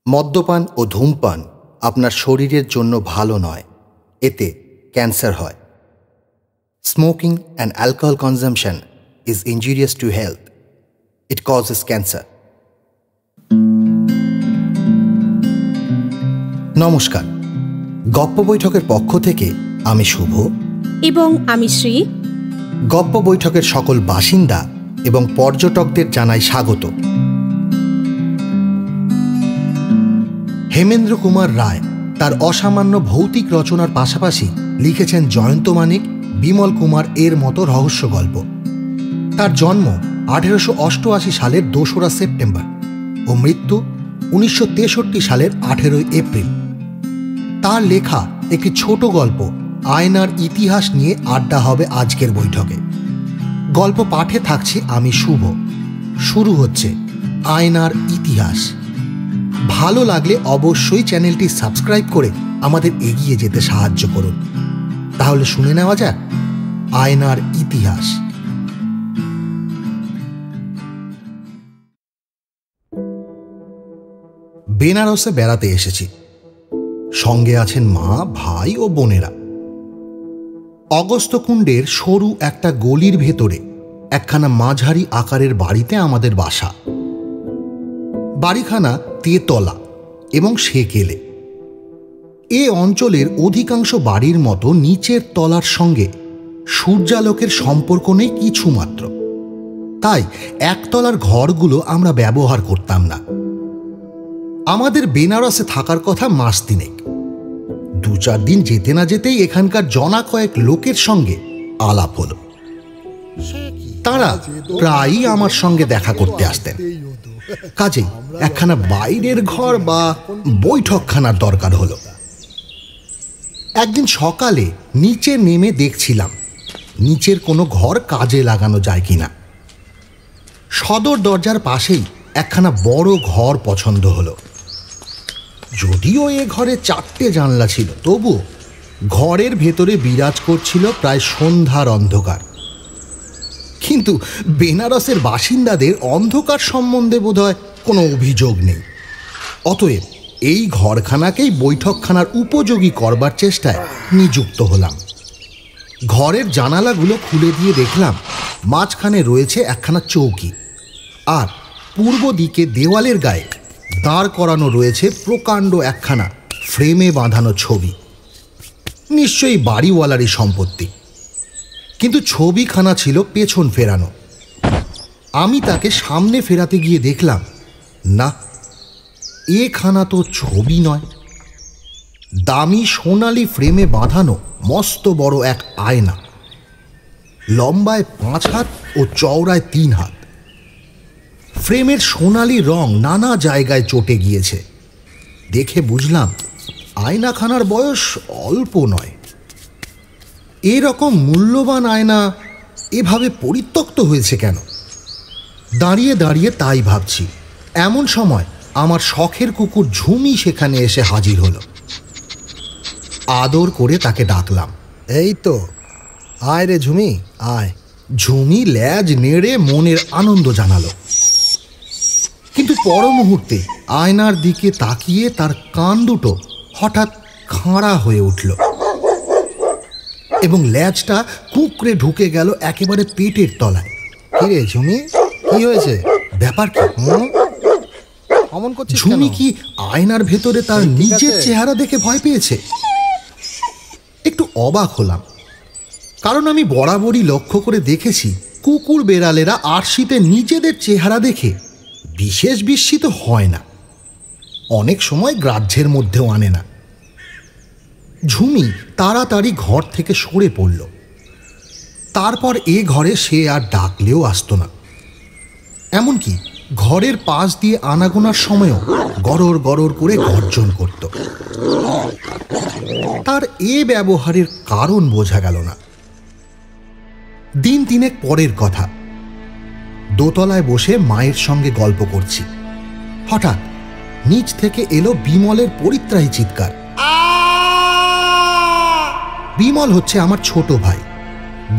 মদ্যপান ও ধূমপান আপনার শরীরের জন্য ভালো নয়, এতে ক্যান্সার হয়। Smoking and alcohol consumption is injurious to health. It causes cancer. নমস্কার, গপ্প বৈঠকের পক্ষ থেকে আমি শুভ এবং আমি শ্রী। গপ্প বৈঠকের সকল বাসিন্দা এবং পর্যটকদের জানাই স্বাগত। হেমেন্দ্র কুমার রায় তার অসামান্য ভৌতিক রচনার পাশাপাশি লিখেছেন জয়ন্ত মানিক, বিমল কুমার এর মতো রহস্য গল্প। তার জন্ম 1888 সালের 2রা সেপ্টেম্বর ও মৃত্যু 1963 সালের 18 এপ্রিল। তার লেখা একটি ছোট গল্প আয়নার ইতিহাস নিয়ে আড্ডা হবে আজকের বৈঠকে। গল্প পাঠে থাকছি আমি শুভ। শুরু হচ্ছে আয়নার ইতিহাস। ভালো লাগলে অবশ্যই চ্যানেলটি সাবস্ক্রাইব করে আমাদের এগিয়ে যেতে সাহায্য করুন। তাহলে শুনে নেওয়া যাক আয়নার ইতিহাস। বেনারসে বেড়াতে এসেছি। সঙ্গে আছেন মা, ভাই ও বোনেরা। অগস্ত্যকুণ্ডের সরু একটা গলির ভেতরে একখানা মাঝারি আকারের বাড়িতে আমাদের বাসা। বাড়িখানা তেতলা এবং সেকেলে। এ অঞ্চলের অধিকাংশ বাড়ির মতো নিচের তলার সঙ্গে সূর্যালোকের সম্পর্ক নেই কিছুমাত্র। তাই একতলার ঘরগুলো আমরা ব্যবহার করতাম না। আমাদের বেনারসে থাকার কথা মাস তিনেক। 2-4 দিন যেতে না যেতেই এখানকার জনা কয়েক লোকের সঙ্গে আলাপ হলো। তারা প্রায়ই আমার সঙ্গে দেখা করতে আসতেন। কাজেই একখানা বাইরের ঘর বা বৈঠকখানার দরকার হলো। একদিন সকালে নিচে নেমে দেখছিলাম নিচের কোনো ঘর কাজে লাগানো যায় কিনা। সদর দরজার পাশেই একখানা বড় ঘর পছন্দ হলো। যদিও এ ঘরে 4টে জানলা ছিল, তবুও ঘরের ভেতরে বিরাজ করছিল প্রায় সন্ধ্যার অন্ধকার। কিন্তু বেনারসের বাসিন্দাদের অন্ধকার সম্বন্ধে বোধহয় কোনো অভিযোগ নেই। অতএব এই ঘরখানাকেই বৈঠকখানার উপযোগী করবার চেষ্টায় নিযুক্ত হলাম। ঘরের জানালাগুলো খুলে দিয়ে দেখলাম মাঝখানে রয়েছে একখানা চৌকি, আর পূর্ব দিকে দেওয়ালের গায়ে দাঁড় করানো রয়েছে প্রকাণ্ড একখানা ফ্রেমে বাঁধানো ছবি। নিশ্চয়ই বাড়িওয়ালারই সম্পত্তি, কিন্তু ছবিখানা ছিল পেছন ফেরানো। আমি তাকে সামনে ফেরাতে গিয়ে দেখলাম, না, এখানা তো ছবি নয়। দামি সোনালি ফ্রেমে বাঁধানো মস্ত বড় এক আয়না, লম্বায় 5 হাত ও চওড়ায় 3 হাত। ফ্রেমের সোনালি রং নানা জায়গায় চটে গিয়েছে। দেখে বুঝলাম আয়নাখানার বয়স অল্প নয়। এরকম মূল্যবান আয়না এভাবে পরিত্যক্ত হয়েছে কেন? দাঁড়িয়ে দাঁড়িয়ে তাই ভাবছি, এমন সময় আমার শখের কুকুর ঝুমি সেখানে এসে হাজির হলো। আদর করে তাকে ডাকলাম, এই তো, আয় রে ঝুমি, আয়। ঝুমি ল্যাজ নেড়ে মনের আনন্দ জানালো, কিন্তু পর মুহূর্তে আয়নার দিকে তাকিয়ে তার কান দুটো হঠাৎ খাঁড়া হয়ে উঠল এবং ল্যাজটা কুঁকড়ে ঢুকে গেল একেবারে পেটের তলায়। কিরে ঝুমি, কি হয়েছে? ব্যাপার কি? অমন করছিস? ঝুমি কি আয়নার ভেতরে তার নিজের চেহারা দেখে ভয় পেয়েছে? একটু অবাক হলাম, কারণ আমি বরাবরই লক্ষ্য করে দেখেছি কুকুর বেড়ালেরা আরশিতে নিজেদের চেহারা দেখে বিশেষ বিস্মিত হয় না, অনেক সময় গ্রাহ্যের মধ্যেও আনে না। ঝুমি তাড়াতাড়ি ঘর থেকে সরে পড়ল। তারপর এ ঘরে সে আর ডাকলেও আসতো না। এমনকি ঘরের পাশ দিয়ে আনাগোনার সময়ও গড়র গড়র করে গর্জন করত। তার এ ব্যবহারের কারণ বোঝা গেল না। দিন 3 পরের কথা, দোতলায় বসে মায়ের সঙ্গে গল্প করছি। হঠাৎ নিচ থেকে এলো বিমলের পরিত্রাহী চিৎকার। বিমল হচ্ছে আমার ছোট ভাই,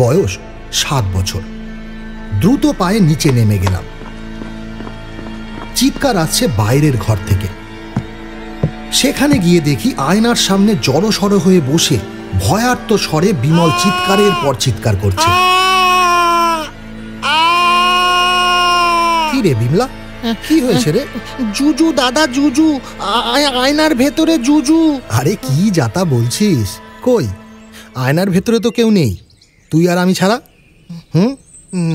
বয়স 7 বছর। দ্রুত পায়ে নিচে নেমে গেলাম। চিৎকার আসছে বাইরের ঘর থেকে। সেখানে গিয়ে দেখি আয়নার সামনে জড়সড় হয়ে বসে ভয়ার্ত স্বরে বিমল চিৎকারের পর চিৎকার করছে। কি রে বিমলা, কি হয়েছে রে? জুজু দাদা, জুজু, আয়নার ভেতরে জুজু। আরে কি যাতা বলছিস? কই, আয়নার ভেতরে তো কেউ নেই, তুই আর আমি ছাড়া।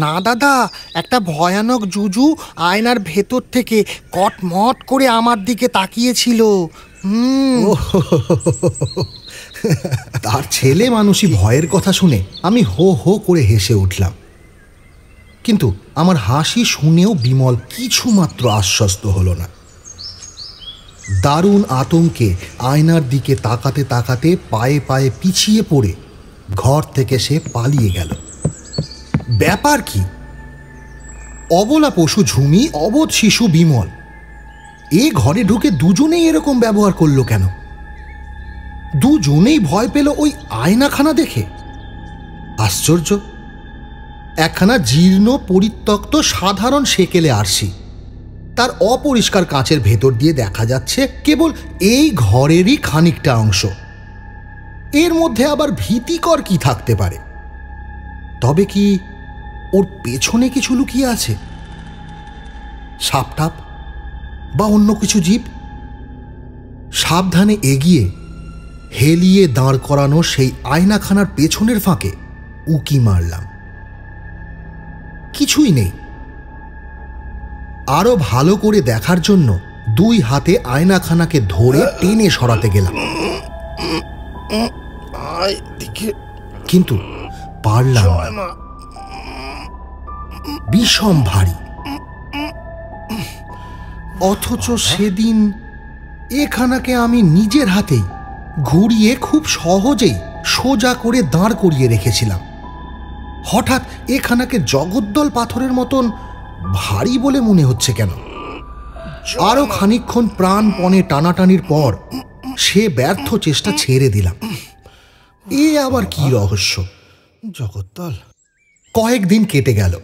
না দাদা, একটা ভয়ানক জুজু আয়নার ভেতর থেকে কটমট করে আমার দিকে তাকিয়েছিল। তার ছেলে মানুষই ভয়ের কথা শুনে আমি হো হো করে হেসে উঠলাম। কিন্তু আমার হাসি শুনেও বিমল কিছুমাত্র আশ্বস্ত হলো না। দারুণ আতঙ্কে আয়নার দিকে তাকাতে তাকাতে পায়ে পায়ে পিছিয়ে পড়ে ঘর থেকে সে পালিয়ে গেল। ব্যাপার কি? অবলা পশু ঝুমি, অবোধ শিশু বিমল এ ঘরে ঢুকে দুজনেই এরকম ব্যবহার করলো কেন? দুজনেই ভয় পেল ওই আয়নাখানা দেখে। আশ্চর্য! একখানা জীর্ণ পরিত্যক্ত সাধারণ সেকেলে আরশি, তার অপরিষ্কার কাঁচের ভেতর দিয়ে দেখা যাচ্ছে কেবল এই ঘরেরই খানিকটা অংশ। এর মধ্যে আবার ভীতিকর কি থাকতে পারে? তবে কি ওর পেছনে কিছু লুকিয়ে আছে? সাপটাপ বা অন্য কিছু জীব? সাবধানে এগিয়ে হেলিয়ে দাঁড় করানো সেই আয়নাখানার পেছনের ফাঁকে উকি মারলাম। কিছুই নেই। আরো ভালো করে দেখার জন্য দুই হাতে আয়নাখানাকে ধরে টেনে সরাতে গেলাম, কিন্তু পারলাম না। বিষম ভারী। অথচ সেদিন এখানাকে আমি নিজের হাতেই ঘুরিয়ে খুব সহজেই সোজা করে দাঁড় করিয়ে রেখেছিলাম। হঠাৎ এখানাকে জগদ্দল পাথরের মতন ভারী বলে মনে হচ্ছে কেন? আরো খানিকক্ষণ প্রাণপণে টানাটানির পর সে ব্যর্থ চেষ্টা ছেড়ে দিলাম। এ আবার কি রহস্য? জগদ্দল। কয়েকদিন কেটে গেল।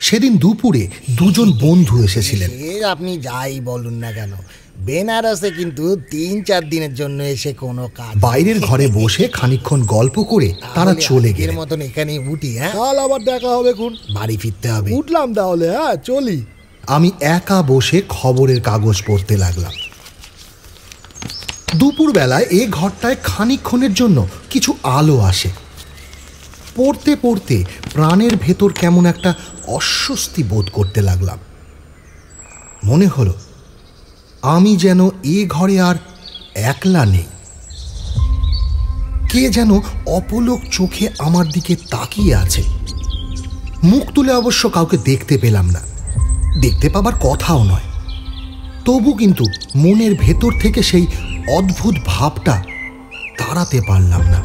সেদিন দুপুরে দুজন বন্ধু এসেছিলেন। আপনি যাই বলুন না কেন, বেনারসে কিন্তু 3-4 দিনের জন্য এসে কোনো কাজ। বাইরের ঘরে বসে খানিকক্ষণ গল্প করে তারা চলে গেলেন। মতন এখানেই উঠি। কাল আবার দেখা হবে, কোন বাড়ি ফিরতে হবে। উঠলাম তাহলে, হ্যাঁ চলি। আমি একা বসে খবরের কাগজ পড়তে লাগলাম। দুপুরবেলায় এ ঘরটায় খানিকক্ষণের জন্য কিছু আলো আসে। পড়তে পড়তে প্রাণের ভেতর কেমন একটা অস্বস্তি বোধ করতে লাগলাম। মনে হলো আমি যেন এ ঘরে আর একলা নেই। কে যেন অপলক চোখে আমার দিকে তাকিয়ে আছে। মুখ তুলে অবশ্য কাউকে দেখতে পেলাম না, দেখতে পাবার কথাও নয়। তবু কিন্তু মনের ভেতর থেকে সেই অদ্ভুত ভাবটা তাড়াতে পারলাম না।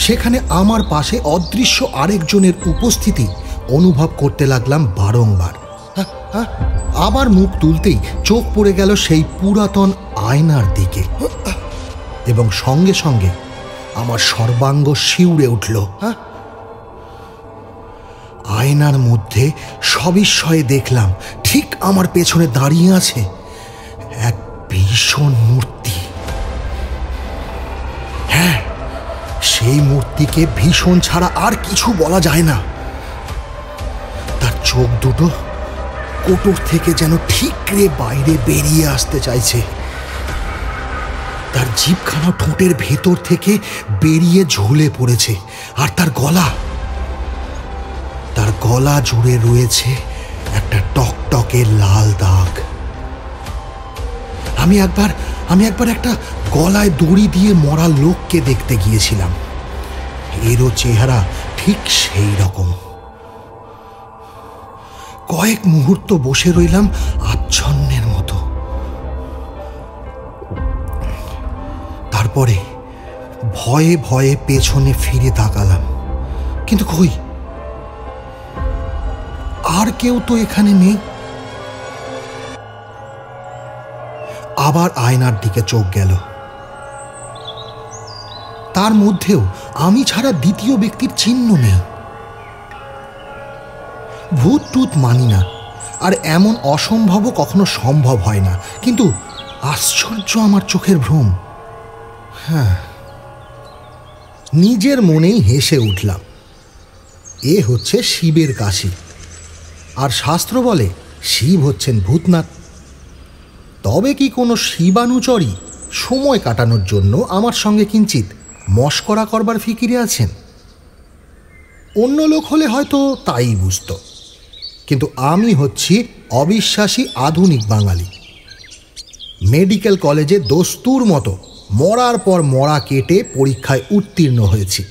সেখানে আমার পাশে অদৃশ্য আরেকজনের উপস্থিতি অনুভব করতে লাগলাম বারংবার। আবার মুখ তুলতেই চোখ পড়ে গেল সেই পুরাতন আয়নার দিকে, এবং সঙ্গে সঙ্গে আমার সর্বাঙ্গ শিউরে উঠল। আয়নার মধ্যে সবিস্ময়ে দেখলাম ঠিক আমার পেছনে দাঁড়িয়ে আছে এক ভীষণ মূর্তি। হ্যাঁ, সেই মূর্তিকে ভীষণ ছাড়া আর কিছু বলা যায় না। তার চোখ দুটো কোটর থেকে যেন ঠিকরে বাইরে বেরিয়ে আসতে চাইছে। তার জিভখানা ঠোঁটের ভেতর থেকে বেরিয়ে ঝুলে পড়েছে, আর তার গলা জুড়ে রয়েছে একটা টকটকে লাল দাগ। আমি একবার একটা গলায় দড়ি দিয়ে মরা লোককে দেখতে গিয়েছিলাম। এরও চেহারা ঠিক সেই রকম। কয়েক মুহূর্ত বসে রইলাম আচ্ছন্নের মতো। তারপরে ভয়ে ভয়ে পেছনে ফিরে তাকালাম, কিন্তু কই, আর কেউ তো এখানে নেই। আবার আয়নার দিকে চোখ গেল। তার মধ্যেও আমি ছাড়া দ্বিতীয় ব্যক্তির চিহ্ন নেই। ভূত টুত মানি না, আর এমন অসম্ভবও কখনো সম্ভব হয় না, কিন্তু আশ্চর্য আমার চোখের ভ্রম। হ্যাঁ, নিজের মনেই হেসে উঠলাম। এ হচ্ছে শিবের কাশী, আর শাস্ত্র বলে শিব হচ্ছেন ভূতনাথ। তবে কি কোনো শিবানুচরী সময় কাটানোর জন্য আমার সঙ্গে কিঞ্চিত মশকরা করবার ফিকিরে আছেন? অন্য লোক হলে হয়তো তাই বুঝত, কিন্তু আমি হচ্ছি অবিশ্বাসী আধুনিক বাঙালি। মেডিকেল কলেজে দস্তুর মতো মরার পর মরা কেটে পরীক্ষায় উত্তীর্ণ হয়েছি।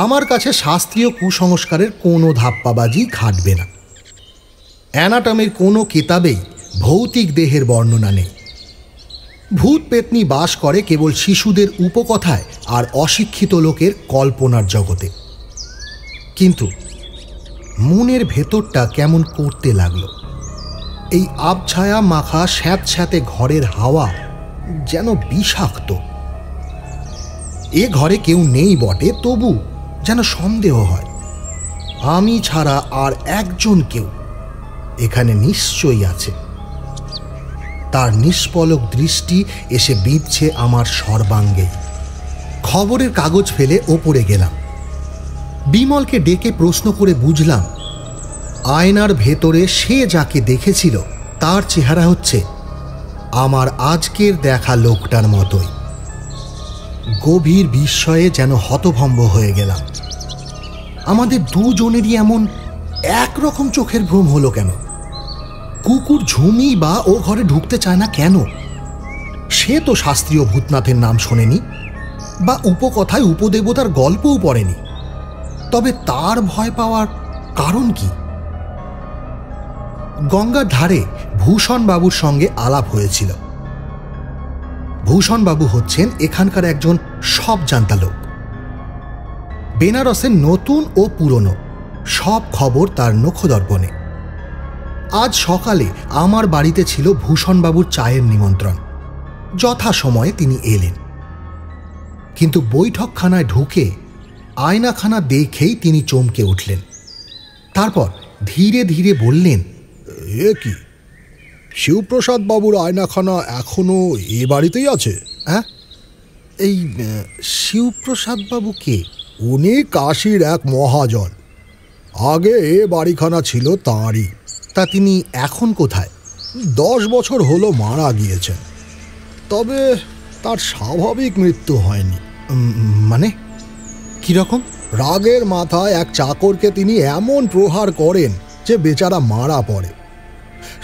আমার কাছে শাস্ত্রীয় কুসংস্কারের কোনো ধাপ্পাবাজি খাটবে না। অ্যানাটমির কোনো কিতাবেই ভৌতিক দেহের বর্ণনা নেই। ভূত পেতনি বাস করে কেবল শিশুদের উপকথায় আর অশিক্ষিত লোকের কল্পনার জগতে। কিন্তু মনের ভেতরটা কেমন করতে লাগলো। এই আবছায়া মাখা স্যাঁতস্যাঁতে ঘরের হাওয়া যেন বিষাক্ত। এ ঘরে কেউ নেই বটে, তবু যেন সন্দেহ হয় আমি ছাড়া আর একজন কেউ এখানে নিশ্চয়ই আছে। তার নিষ্পলক দৃষ্টি এসে বিঁধছে আমার সর্বাঙ্গে। খবরের কাগজ ফেলে ওপরে গেলাম। বিমলকে ডেকে প্রশ্ন করে বুঝলাম আয়নার ভেতরে সে যাকে দেখেছিল তার চেহারা হচ্ছে আমার আজকের দেখা লোকটার মতোই। গভীর বিস্ময়ে যেন হতভম্ব হয়ে গেলাম। আমাদের দুজনেরই এমন একরকম চোখের ভ্রম হলো কেন? কুকুর ঝুমি বা ও ঘরে ঢুকতে চায় না কেন? সে তো শাস্ত্রীয় ভূতনাথের নাম শোনেনি বা উপকথায় উপদেবতার গল্পও পড়েনি। তবে তার ভয় পাওয়ার কারণ কি? গঙ্গার ধারে ভূষণবাবুর সঙ্গে আলাপ হয়েছিল। ভূষণবাবু হচ্ছেন এখানকার একজন সব জানতা লোক। বেনারসের নতুন ও পুরনো সব খবর তার নখদর্পণে। আজ সকালে আমার বাড়িতে ছিল ভূষণবাবুর চায়ের নিমন্ত্রণ। যথাসময়ে তিনি এলেন, কিন্তু বৈঠকখানায় ঢুকে আয়নাখানা দেখেই তিনি চমকে উঠলেন। তারপর ধীরে ধীরে বললেন, এ কি, শিবপ্রসাদ বাবুর আয়নাখানা এখনো এ বাড়িতেই আছে? হ্যাঁ, এই শিবপ্রসাদ বাবু কে? উনি কাশীর এক মহাজন। আগে এ বাড়িখানা ছিল তাঁরই। তা তিনি এখন কোথায়? 10 বছর হলো মারা গিয়েছেন, তবে তার স্বাভাবিক মৃত্যু হয়নি। মানে কিরকম? রাগের মাথায় এক চাকরকে তিনি এমন প্রহার করেন যে বেচারা মারা পড়ে।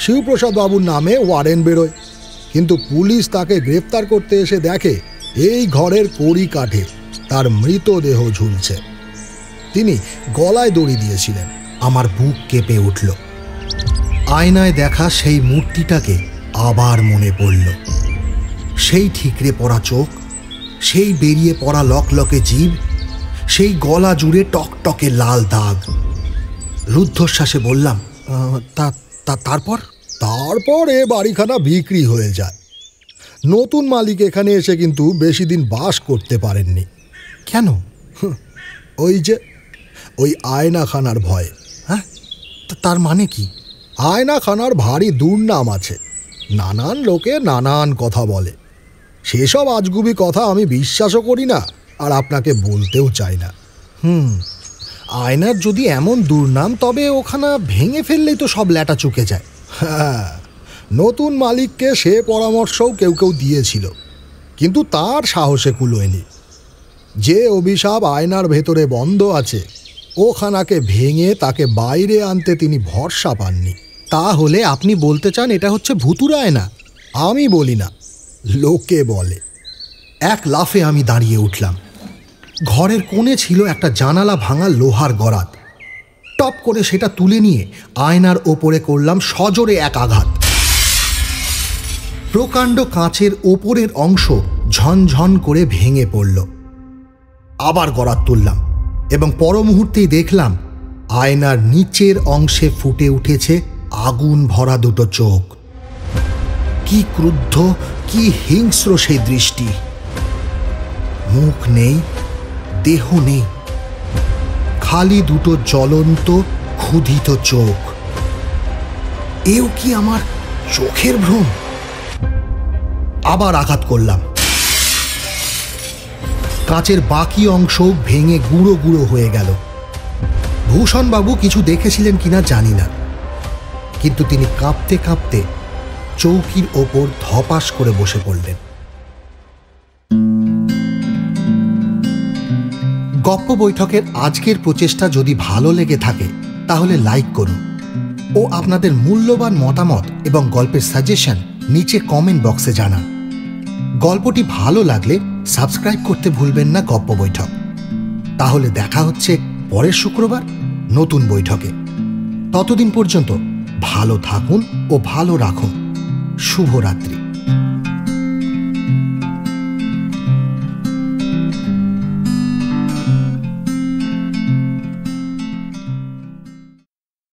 শিবপ্রসাদ বাবুর নামে ওয়ারেন্ট বেরোয়, কিন্তু পুলিশ তাকে গ্রেপ্তার করতে এসে দেখে এই ঘরের কড়ি কাঠে তার মৃতদেহ ঝুলছে। তিনি গলায় দড়ি দিয়েছিলেন। আমার বুক কেঁপে উঠল। আয়নায় দেখা সেই মূর্তিটাকে আবার মনে পড়ল। সেই ঠিকরে পড়া চোখ, সেই বেরিয়ে পড়া লকলকে জিভ, সেই গলা জুড়ে টকটকে লাল দাগ। রুদ্ধশ্বাসে বললাম, তারপর? তারপর এ বাড়িখানা বিক্রি হয়ে যায়। নতুন মালিক এখানে এসে কিন্তু বেশি দিন বাস করতে পারেননি। কেন? ওই আয়নাখানার ভয়ে। হ্যাঁ, তার মানে কি? আয়নাখানার ভারী দুর্নাম আছে। নানান লোকে নানান কথা বলে। সেসব আজগুবি কথা আমি বিশ্বাসও করি না, আর আপনাকে বলতেও চাই না। আয়নার যদি এমন দুর্নাম, তবে ওখানা ভেঙে ফেললেই তো সব ল্যাটা চুকে যায়। হ্যাঁ, নতুন মালিককে সে পরামর্শও কেউ কেউ দিয়েছিল, কিন্তু তার সাহসে কুলোয়নি। যে অভিশাপ আয়নার ভেতরে বন্ধ আছে, ওখানাকে ভেঙে তাকে বাইরে আনতে তিনি ভরসা পাননি। তাহলে আপনি বলতে চান এটা হচ্ছে ভুতুড়ে আয়না? আমি বলি না, লোকে বলে। এক লাফে আমি দাঁড়িয়ে উঠলাম। ঘরের কোণে ছিল একটা জানালা ভাঙা লোহার গরাদ। টপ করে সেটা তুলে নিয়ে আয়নার ওপরে করলাম সজোরে এক আঘাত। প্রকাণ্ড কাঁচের ওপরের অংশ ঝনঝন করে ভেঙে পড়ল। আবার গরাদ তুললাম এবং পর মুহূর্তেই দেখলাম আয়নার নিচের অংশে ফুটে উঠেছে আগুন ভরা দুটো চোখ। কি ক্রুদ্ধ, কি হিংস্র সেই দৃষ্টি! মুখ নেই, দেহ নেই, খালি দুটো জ্বলন্ত ক্ষুধিত চোখ। এও কি আমার চোখের ভ্রম? আবার আঘাত করলাম। কাঁচের বাকি অংশ ভেঙে গুঁড়ো গুঁড়ো হয়ে গেল। ভূষণবাবু কিছু দেখেছিলেন কিনা জানি না, কিন্তু তিনি কাঁপতে কাঁপতে চৌকির ওপর ধপাস করে বসে পড়লেন। গপ্প বৈঠকের আজকের প্রচেষ্টা যদি ভালো লেগে থাকে তাহলে লাইক করুন ও আপনাদের মূল্যবান মতামত এবং গল্পের সাজেশন নিচে কমেন্ট বক্সে জানান। গল্পটি ভালো লাগলে সাবস্ক্রাইব করতে ভুলবেন না গপ্প বৈঠক। তাহলে দেখা হচ্ছে পরের শুক্রবার নতুন বৈঠকে। ততদিন পর্যন্ত ভালো থাকুন ও ভালো রাখুন। শুভরাত্রি।